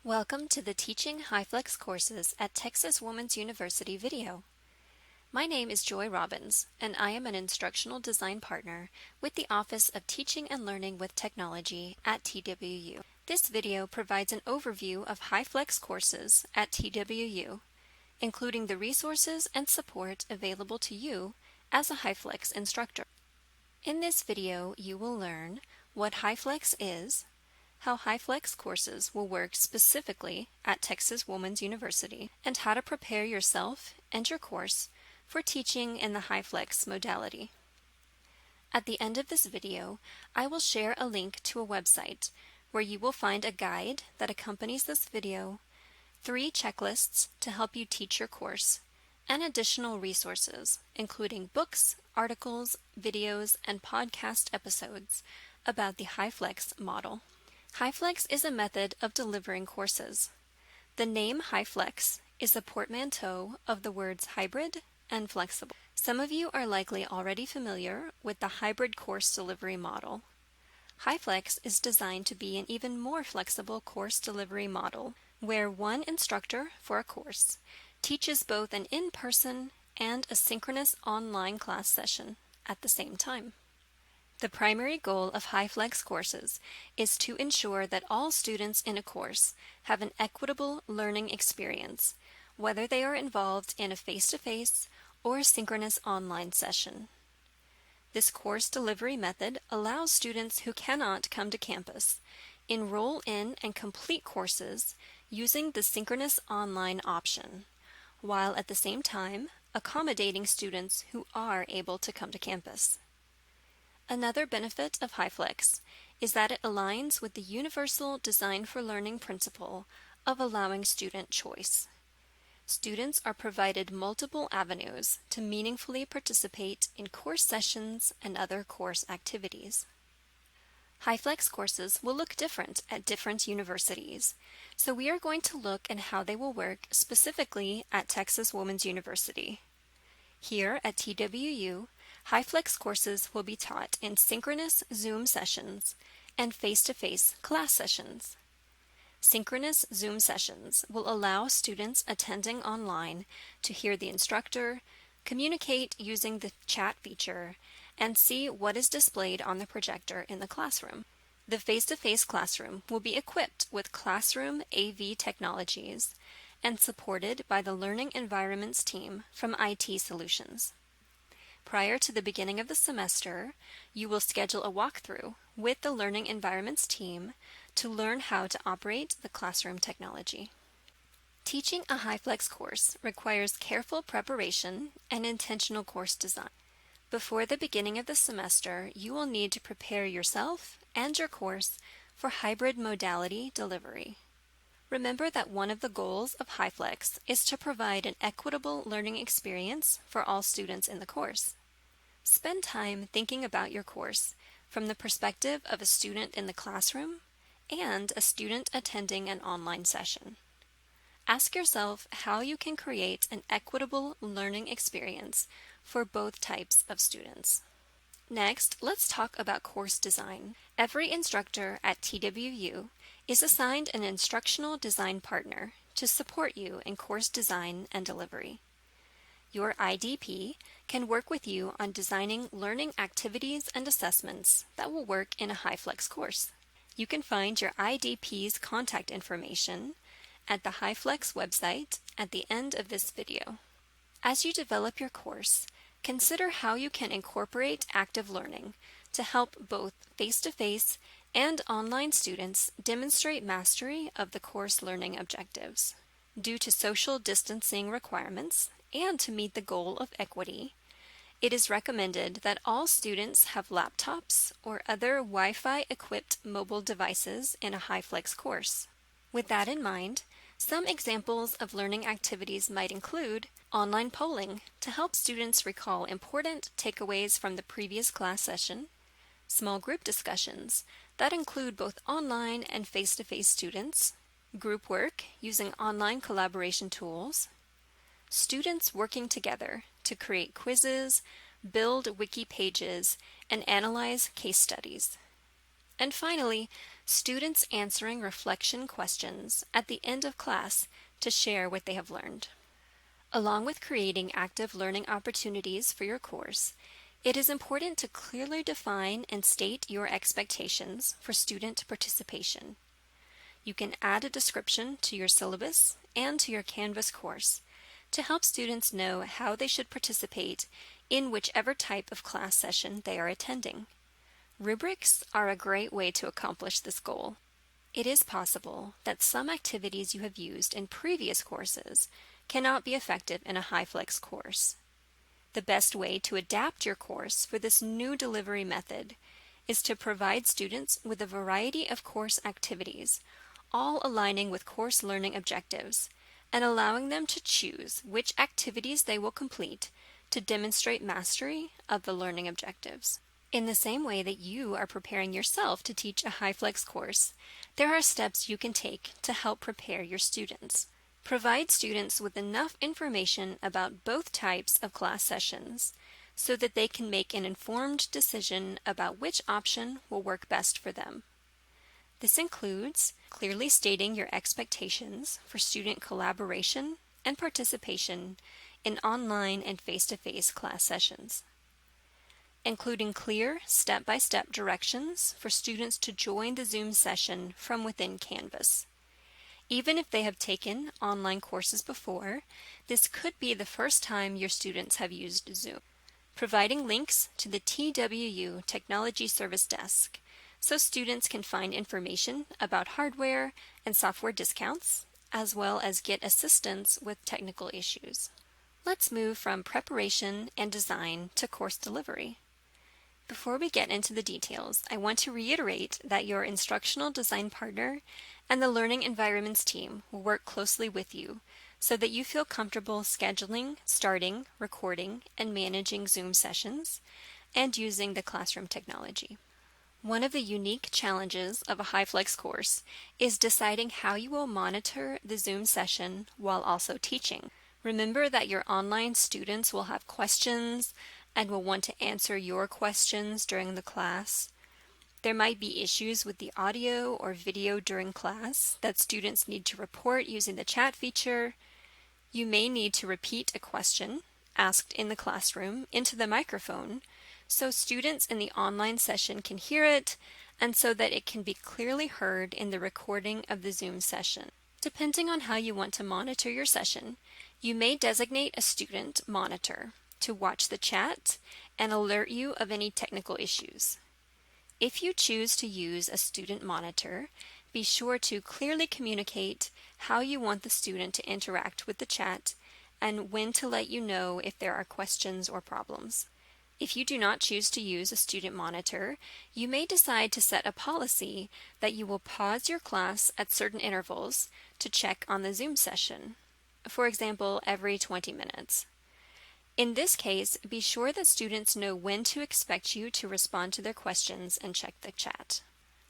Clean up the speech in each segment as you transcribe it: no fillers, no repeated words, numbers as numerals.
Welcome to the Teaching HyFlex courses at Texas Woman's University video. My name is Joy Robbins, and I am an instructional design partner with the Office of Teaching and Learning with Technology at TWU. This video provides an overview of HyFlex courses at TWU, including the resources and support available to you as a HyFlex instructor. In this video, you will learn what HyFlex is, how HyFlex courses will work specifically at Texas Woman's University, and how to prepare yourself and your course for teaching in the HyFlex modality. At the end of this video, I will share a link to a website where you will find a guide that accompanies this video, 3 checklists to help you teach your course, and additional resources, including books, articles, videos, and podcast episodes about the HyFlex model. HyFlex is a method of delivering courses. The name HyFlex is a portmanteau of the words hybrid and flexible. Some of you are likely already familiar with the hybrid course delivery model. HyFlex is designed to be an even more flexible course delivery model, where one instructor for a course teaches both an in-person and a synchronous online class session at the same time. The primary goal of HyFlex courses is to ensure that all students in a course have an equitable learning experience, whether they are involved in a face-to-face or synchronous online session. This course delivery method allows students who cannot come to campus enroll in and complete courses using the synchronous online option, while at the same time accommodating students who are able to come to campus. Another benefit of HyFlex is that it aligns with the universal design for learning principle of allowing student choice. Students are provided multiple avenues to meaningfully participate in course sessions and other course activities. HyFlex courses will look different at different universities, so we are going to look at how they will work specifically at Texas Woman's University. Here at TWU, HyFlex courses will be taught in synchronous Zoom sessions and face-to-face class sessions. Synchronous Zoom sessions will allow students attending online to hear the instructor, communicate using the chat feature, and see what is displayed on the projector in the classroom. The face-to-face classroom will be equipped with classroom AV technologies and supported by the Learning Environments team from IT Solutions. Prior to the beginning of the semester, you will schedule a walkthrough with the Learning Environments team to learn how to operate the classroom technology. Teaching a HyFlex course requires careful preparation and intentional course design. Before the beginning of the semester, you will need to prepare yourself and your course for hybrid modality delivery. Remember that one of the goals of HyFlex is to provide an equitable learning experience for all students in the course. Spend time thinking about your course from the perspective of a student in the classroom and a student attending an online session. Ask yourself how you can create an equitable learning experience for both types of students. Next, let's talk about course design. Every instructor at TWU is assigned an instructional design partner to support you in course design and delivery. Your IDP can work with you on designing learning activities and assessments that will work in a HyFlex course. You can find your IDP's contact information at the HyFlex website at the end of this video. As you develop your course, consider how you can incorporate active learning to help both face-to-face and online students demonstrate mastery of the course learning objectives. Due to social distancing requirements and to meet the goal of equity, it is recommended that all students have laptops or other Wi-Fi equipped mobile devices in a HyFlex course. With that in mind, some examples of learning activities might include online polling to help students recall important takeaways from the previous class session, small group discussions that include both online and face-to-face students, group work using online collaboration tools, students working together to create quizzes, build wiki pages, and analyze case studies. And finally, students answering reflection questions at the end of class to share what they have learned. Along with creating active learning opportunities for your course, it is important to clearly define and state your expectations for student participation. You can add a description to your syllabus and to your Canvas course to help students know how they should participate in whichever type of class session they are attending. Rubrics are a great way to accomplish this goal. It is possible that some activities you have used in previous courses cannot be effective in a HyFlex course. The best way to adapt your course for this new delivery method is to provide students with a variety of course activities, all aligning with course learning objectives, and allowing them to choose which activities they will complete to demonstrate mastery of the learning objectives. In the same way that you are preparing yourself to teach a HyFlex course, there are steps you can take to help prepare your students. Provide students with enough information about both types of class sessions so that they can make an informed decision about which option will work best for them. This includes clearly stating your expectations for student collaboration and participation in online and face-to-face class sessions, including clear step-by-step directions for students to join the Zoom session from within Canvas. Even if they have taken online courses before, this could be the first time your students have used Zoom. Providing links to the TWU Technology Service Desk so students can find information about hardware and software discounts, as well as get assistance with technical issues. Let's move from preparation and design to course delivery. Before we get into the details, I want to reiterate that your instructional design partner and the Learning Environments team will work closely with you so that you feel comfortable scheduling, starting, recording, and managing Zoom sessions and using the classroom technology. One of the unique challenges of a HyFlex course is deciding how you will monitor the Zoom session while also teaching. Remember that your online students will have questions and will want to answer your questions during the class. There might be issues with the audio or video during class that students need to report using the chat feature. You may need to repeat a question asked in the classroom into the microphone so students in the online session can hear it and so that it can be clearly heard in the recording of the Zoom session. Depending on how you want to monitor your session, you may designate a student monitor to watch the chat and alert you of any technical issues. If you choose to use a student monitor, be sure to clearly communicate how you want the student to interact with the chat and when to let you know if there are questions or problems. If you do not choose to use a student monitor, you may decide to set a policy that you will pause your class at certain intervals to check on the Zoom session, for example, every 20 minutes. In this case, be sure that students know when to expect you to respond to their questions and check the chat.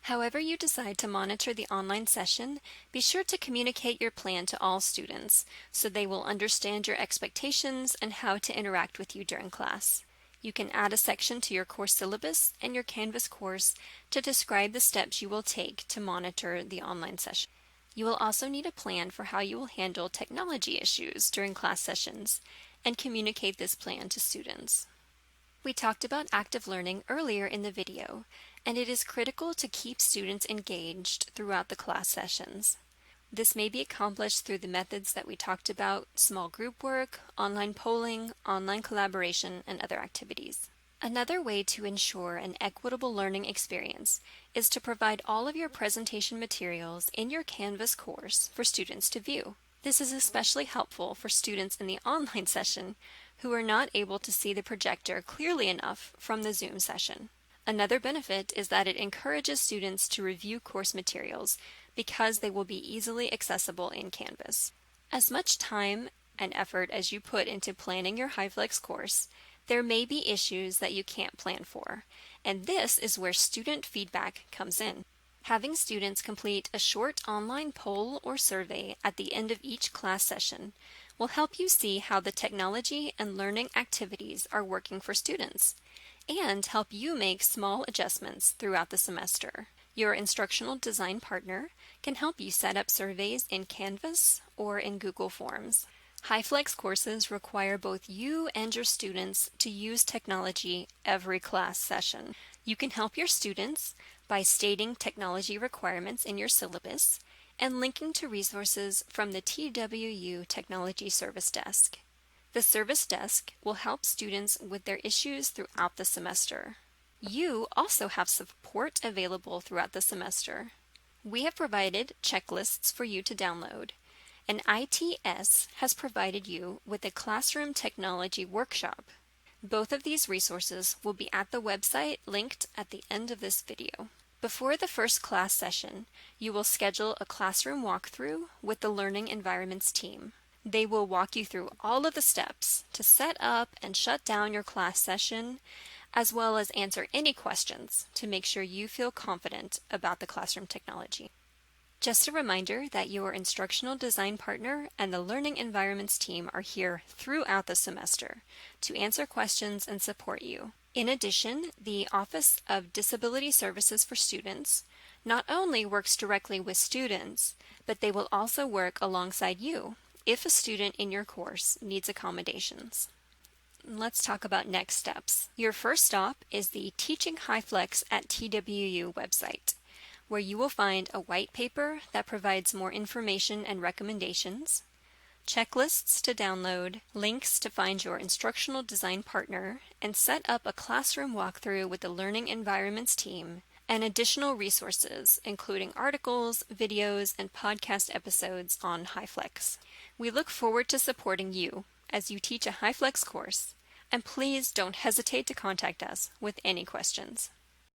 However you decide to monitor the online session, be sure to communicate your plan to all students so they will understand your expectations and how to interact with you during class. You can add a section to your course syllabus and your Canvas course to describe the steps you will take to monitor the online session. You will also need a plan for how you will handle technology issues during class sessions and communicate this plan to students. We talked about active learning earlier in the video, and it is critical to keep students engaged throughout the class sessions. This may be accomplished through the methods that we talked about: small group work, online polling, online collaboration, and other activities. Another way to ensure an equitable learning experience is to provide all of your presentation materials in your Canvas course for students to view. This is especially helpful for students in the online session who are not able to see the projector clearly enough from the Zoom session. Another benefit is that it encourages students to review course materials because they will be easily accessible in Canvas. As much time and effort as you put into planning your HyFlex course, there may be issues that you can't plan for, and this is where student feedback comes in. Having students complete a short online poll or survey at the end of each class session will help you see how the technology and learning activities are working for students, and help you make small adjustments throughout the semester. Your instructional design partner can help you set up surveys in Canvas or in Google Forms. HyFlex courses require both you and your students to use technology every class session. You can help your students by stating technology requirements in your syllabus and linking to resources from the TWU Technology Service Desk. The Service Desk will help students with their issues throughout the semester. You also have support available throughout the semester. We have provided checklists for you to download, and ITS has provided you with a classroom technology workshop. Both of these resources will be at the website linked at the end of this video. Before the first class session, you will schedule a classroom walkthrough with the Learning Environments team. They will walk you through all of the steps to set up and shut down your class session, as well as answer any questions to make sure you feel confident about the classroom technology. Just a reminder that your instructional design partner and the Learning Environments team are here throughout the semester to answer questions and support you. In addition, the Office of Disability Services for Students not only works directly with students, but they will also work alongside you if a student in your course needs accommodations. Let's talk about next steps. Your first stop is the Teaching HyFlex at TWU website, where you will find a white paper that provides more information and recommendations, checklists to download, links to find your instructional design partner, and set up a classroom walkthrough with the Learning Environments team, and additional resources, including articles, videos, and podcast episodes on HyFlex. We look forward to supporting you as you teach a HyFlex course, and please don't hesitate to contact us with any questions.